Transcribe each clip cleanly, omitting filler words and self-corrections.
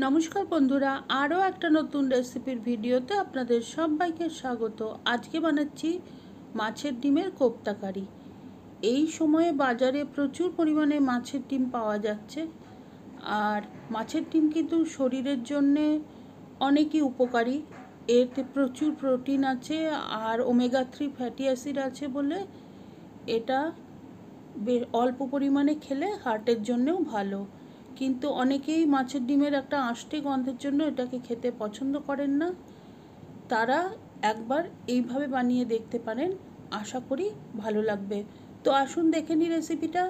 নমস্কার বন্ধুরা, আরও একটা নতুন রেসিপির ভিডিওতে আপনাদের সবাইকে স্বাগত। আজকে বানাচ্ছি মাছের ডিমের কোপ্তা কারি। এই সময়ে বাজারে প্রচুর পরিমাণে মাছের ডিম পাওয়া যাচ্ছে, আর মাছের ডিম কিন্তু শরীরের জন্যে অনেকই উপকারী। এতে প্রচুর প্রোটিন আছে আর ওমেগা 3 ফ্যাটি অ্যাসিড আছে বলে এটা অল্প পরিমাণে খেলে হার্টের জন্যও ভালো। কিন্তু অনেকেই মাছের ডিমের একটা আষ্টে গন্ধের জন্য এটাকে খেতে পছন্দ করেন না। তারা একবার এইভাবে বানিয়ে দেখতে পারেন, আশা করি ভালো লাগবে। তো আসুন দেখে নিই রেসিপিটা।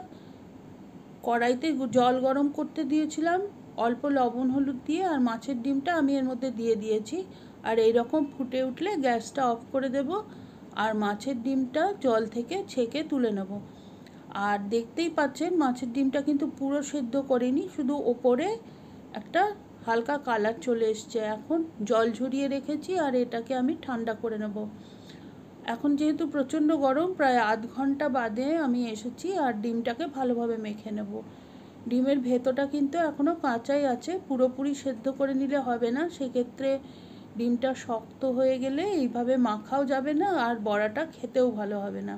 কড়াইতে জল গরম করতে দিয়েছিলাম অল্প লবণ হলুদ দিয়ে, আর মাছের ডিমটা আমি এর মধ্যে দিয়ে দিয়েছি। আর এই রকম ফুটে উঠলে গ্যাসটা অফ করে দেব, আর মাছের ডিমটা জল থেকে ছেঁকে তুলে নেব। আর দেখতেই পাচ্ছেন মাছের ডিমটা কিন্তু পুরো সেদ্ধ করিনি, শুধু ওপরে একটা হালকা কালার চলে এসছে। এখন জল ঝরিয়ে রেখেছি আর এটাকে আমি ঠান্ডা করে নেব। এখন যেহেতু প্রচণ্ড গরম, প্রায় আধ ঘন্টা বাদে আমি এসেছি, আর ডিমটাকে ভালোভাবে মেখে নেব। ডিমের ভেতরটা কিন্তু এখনও কাঁচাই আছে, পুরোপুরি সেদ্ধ করে নিলে হবে না। সেক্ষেত্রে ডিমটা শক্ত হয়ে গেলে এইভাবে মাখাও যাবে না, আর বড়াটা খেতেও ভালো হবে না।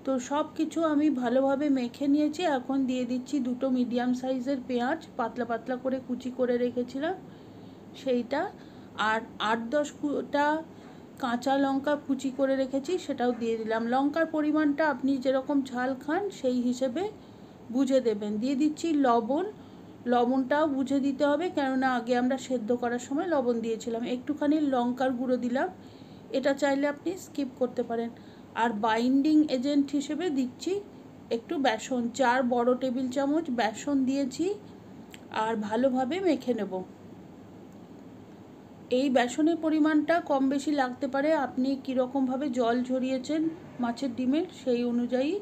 তো সব কিছু আমি ভালোভাবে মেখে নিয়েছি। এখন দিয়ে দিচ্ছি দুটো মিডিয়াম সাইজের পেঁয়াজ, পাতলা পাতলা করে কুচি করে রেখেছিলাম সেইটা, আর 8-10টা কাঁচা লঙ্কা কুচি করে রেখেছি সেটাও দিয়ে দিলাম। লঙ্কার পরিমাণটা আপনি যেরকম ঝাল খান সেই হিসেবে বুঝে দেবেন। দিয়ে দিচ্ছি লবণ, লবণটাও বুঝে দিতে হবে, কেননা আগে আমরা সেদ্ধ করার সময় লবণ দিয়েছিলাম। একটুখানি লঙ্কার গুঁড়ো দিলাম, এটা চাইলে আপনি স্কিপ করতে পারেন। আর বাইন্ডিং এজেন্ট হিসেবে দিচ্ছি একটু বেসন, 4 বড় টেবিল চামচ বেসন দিয়েছি, আর ভালোভাবে মেখে নেব। এই বেসনের পরিমাণটা কম বেশি লাগতে পারে, আপনি কীরকমভাবে জল ঝরিয়েছেন মাছের ডিমের সেই অনুযায়ী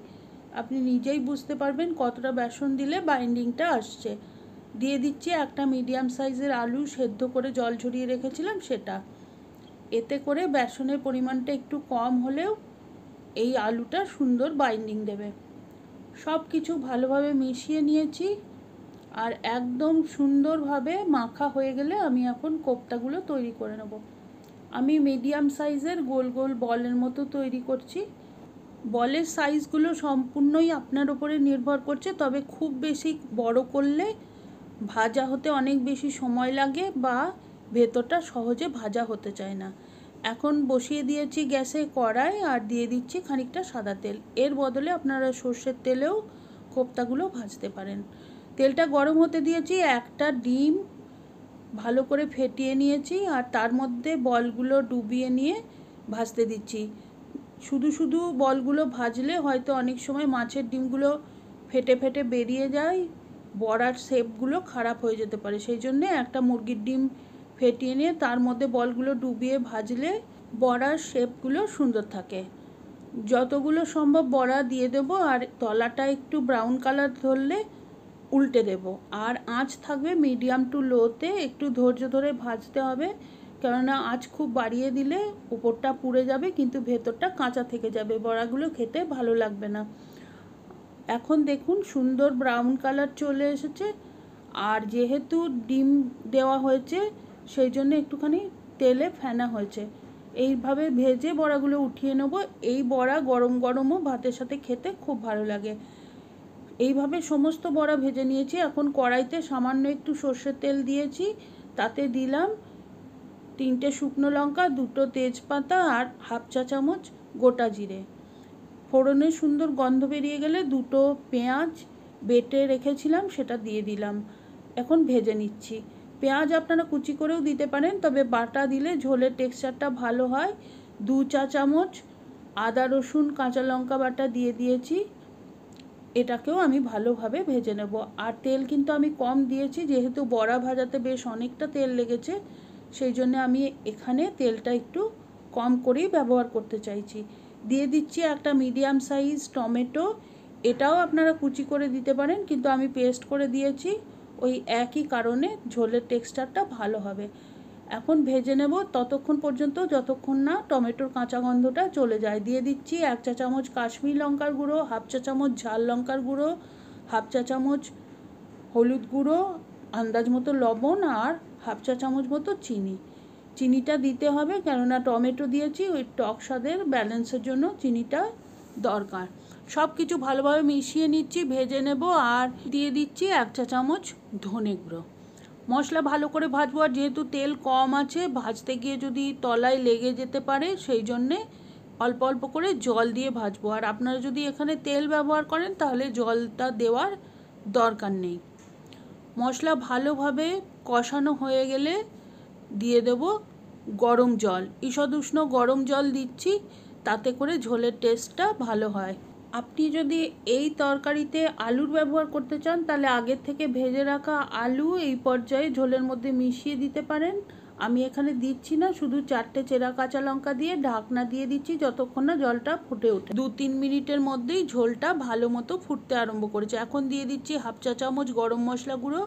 আপনি নিজেই বুঝতে পারবেন কতটা বেসন দিলে বাইন্ডিংটা আসছে। দিয়ে দিচ্ছি একটা মিডিয়াম সাইজের আলু সেদ্ধ করে জল ঝরিয়ে রেখেছিলাম সেটা। এতে করে বেসনের পরিমাণটা একটু কম হলেও এই আলুটা সুন্দর বাইন্ডিং দেবে। সব কিছু ভালোভাবে মিশিয়ে নিয়েছি, আর একদম সুন্দরভাবে মাখা হয়ে গেলে আমি এখন কোপ্তাগুলো তৈরি করে নেব। আমি মিডিয়াম সাইজের গোল গোল বলের মতো তৈরি করছি। বলের সাইজগুলো সম্পূর্ণই আপনার উপরে নির্ভর করছে, তবে খুব বেশি বড় করলে ভাজা হতে অনেক বেশি সময় লাগে বা ভেতরটা সহজে ভাজা হতে চায় না। এখন বসিয়ে দিয়েছি গ্যাসে কড়াই, আর দিয়ে দিচ্ছি খানিকটা সাদা তেল। এর বদলে আপনারা সর্ষের তেলেও কোপ্তাগুলো ভাজতে পারেন। তেলটা গরম হতে দিয়েছি, একটা ডিম ভালো করে ফেটিয়ে নিয়েছি, আর তার মধ্যে বলগুলো ডুবিয়ে নিয়ে ভাজতে দিচ্ছি। শুধু শুধু বলগুলো ভাজলে হয়তো অনেক সময় মাছের ডিমগুলো ফেটে ফেটে বেরিয়ে যায়, বড়ার শেপগুলো খারাপ হয়ে যেতে পারে। সেই জন্যে একটা মুরগির ডিম ফেটিয়ে নিয়ে তার মধ্যে বলগুলো ডুবিয়ে ভাজলে বড়ার শেপগুলো সুন্দর থাকে। যতগুলো সম্ভব বড়া দিয়ে দেবো, আর তলাটা একটু ব্রাউন কালার ধরলে উল্টে দেব। আর আঁচ থাকবে মিডিয়াম টু লোতে, একটু ধৈর্য ধরে ভাজতে হবে, কেননা আঁচ খুব বাড়িয়ে দিলে উপরটা পুড়ে যাবে কিন্তু ভেতরটা কাঁচা থেকে যাবে, বড়াগুলো খেতে ভালো লাগবে না। এখন দেখুন সুন্দর ব্রাউন কালার চলে এসেছে, আর যেহেতু ডিম দেওয়া হয়েছে সেই জন্য একটুখানি তেলে ফেনা হয়েছে। এইভাবে ভেজে বড়াগুলো উঠিয়ে নেব। এই বড়া গরম গরমও ভাতের সাথে খেতে খুব ভালো লাগে। এইভাবে সমস্ত বড়া ভেজে নিয়েছি। এখন কড়াইতে সামান্য একটু সর্ষের তেল দিয়েছি, তাতে দিলাম 3টে শুকনো লঙ্কা, 2টো তেজপাতা, আর হাফ চা চামচ গোটা জিরে। ফোড়নের সুন্দর গন্ধ বেরিয়ে গেলে 2টো পেঁয়াজ বেটে রেখেছিলাম সেটা দিয়ে দিলাম। এখন ভেজে নিচ্ছি। পেঁয়াজ আপনারা কুচি করেও দিতে পারেন, তবে বাটা দিলে ঝোলের টেক্সচারটা ভালো হয়। 2 চা চামচ আদা রসুন কাঁচা লঙ্কা বাটা দিয়ে দিয়েছি, এটাকেও আমি ভালোভাবে ভেজে নেব। আর তেল কিন্তু আমি কম দিয়েছি, যেহেতু বড়া ভাজাতে বেশ অনেকটা তেল লেগেছে, সেই জন্য আমি এখানে তেলটা একটু কম করেই ব্যবহার করতে চাইছি। দিয়ে দিচ্ছি একটা মিডিয়াম সাইজ টমেটো, এটাও আপনারা কুচি করে দিতে পারেন, কিন্তু আমি পেস্ট করে দিয়েছি ওই একই কারণে ঝোলের টেক্সচারটা ভালো হবে। এখন ভেজে নেব ততক্ষণ পর্যন্ত যতক্ষণ না টমেটোর কাঁচা গন্ধটা চলে যায়। দিয়ে দিচ্ছি 1 চা চামচ কাশ্মীরি লঙ্কার গুঁড়ো, হাফ চা চামচ ঝাল লঙ্কার গুঁড়ো, হাফ চা চামচ হলুদ গুঁড়ো, আন্দাজ মতো লবণ আর হাফ চা চামচ মতো চিনি। চিনিটা দিতে হবে কেননা টমেটো দিয়েছি, ওই টক স্বাদের ব্যালেন্সের জন্য চিনিটা দরকার। সব কিছু ভালোভাবে মিশিয়ে নিচ্ছি, ভেজে নেব। আর দিয়ে দিচ্ছি 1 চা চামচ ধনে গুঁড়ো। মশলা ভালো করে ভাজবো, আর যেহেতু তেল কম আছে ভাজতে গিয়ে যদি তলায় লেগে যেতে পারে, সেই জন্যে অল্প অল্প করে জল দিয়ে ভাজবো। আর আপনারা যদি এখানে তেল ব্যবহার করেন তাহলে জলটা দেওয়ার দরকার নেই। মশলা ভালোভাবে কষানো হয়ে গেলে দিয়ে দেব গরম জল। ঈষৎ উষ্ণ গরম জল দিচ্ছি, তাতে করে ঝোলের টেস্টটা ভালো হয়। আপনি যদি এই তরকারিতে আলুর ব্যবহার করতে চান তাহলে আগের থেকে ভেজে রাখা আলু এই পর্যায়ে ঝোলের মধ্যে মিশিয়ে দিতে পারেন। আমি এখানে দিচ্ছি না, শুধু 4টে চেরা কাঁচা লঙ্কা দিয়ে ঢাকনা দিয়ে দিচ্ছি যতক্ষণ না জলটা ফুটে ওঠে। 2-3 মিনিটের মধ্যেই ঝোলটা ভালো মতো ফুটতে আরম্ভ করেছে। এখন দিয়ে দিচ্ছি হাফ চা চামচ গরম মশলা গুঁড়ো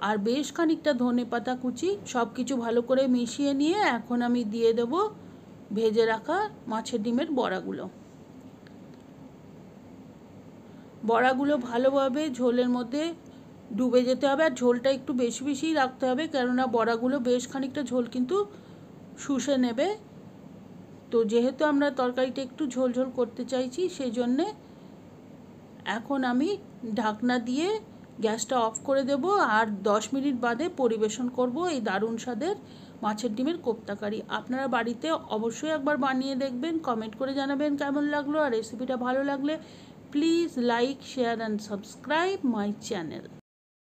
আর বেশ খানিকটা ধনেপাতা কুচি। সব কিছু ভালো করে মিশিয়ে নিয়ে এখন আমি দিয়ে দেব ভেজে রাখা মাছের ডিমের বড়াগুলো। বড়াগুলো ভালোভাবে ঝোলের মধ্যে ডুবে যেতে হবে, আর ঝোলটা একটু বেশি বেশিই রাখতে হবে কেননা বড়াগুলো বেশ খানিকটা ঝোল কিন্তু শুষে নেবে। তো যেহেতু আমরা তরকারিটা একটু ঝোল ঝোল করতে চাইছি, সেই জন্যে এখন আমি ঢাকনা দিয়ে গ্যাসটা অফ করে দেব। আর 10 মিনিট বাদে পরিবেশন করব এই দারুণ স্বাদের মাছের ডিমের কোপ্তা কারি। আপনারা বাড়িতে অবশ্যই একবার বানিয়ে দেখবেন, কমেন্ট করে জানাবেন কেমন লাগলো। আর রেসিপিটা ভালো লাগলে please like, share and subscribe my channel.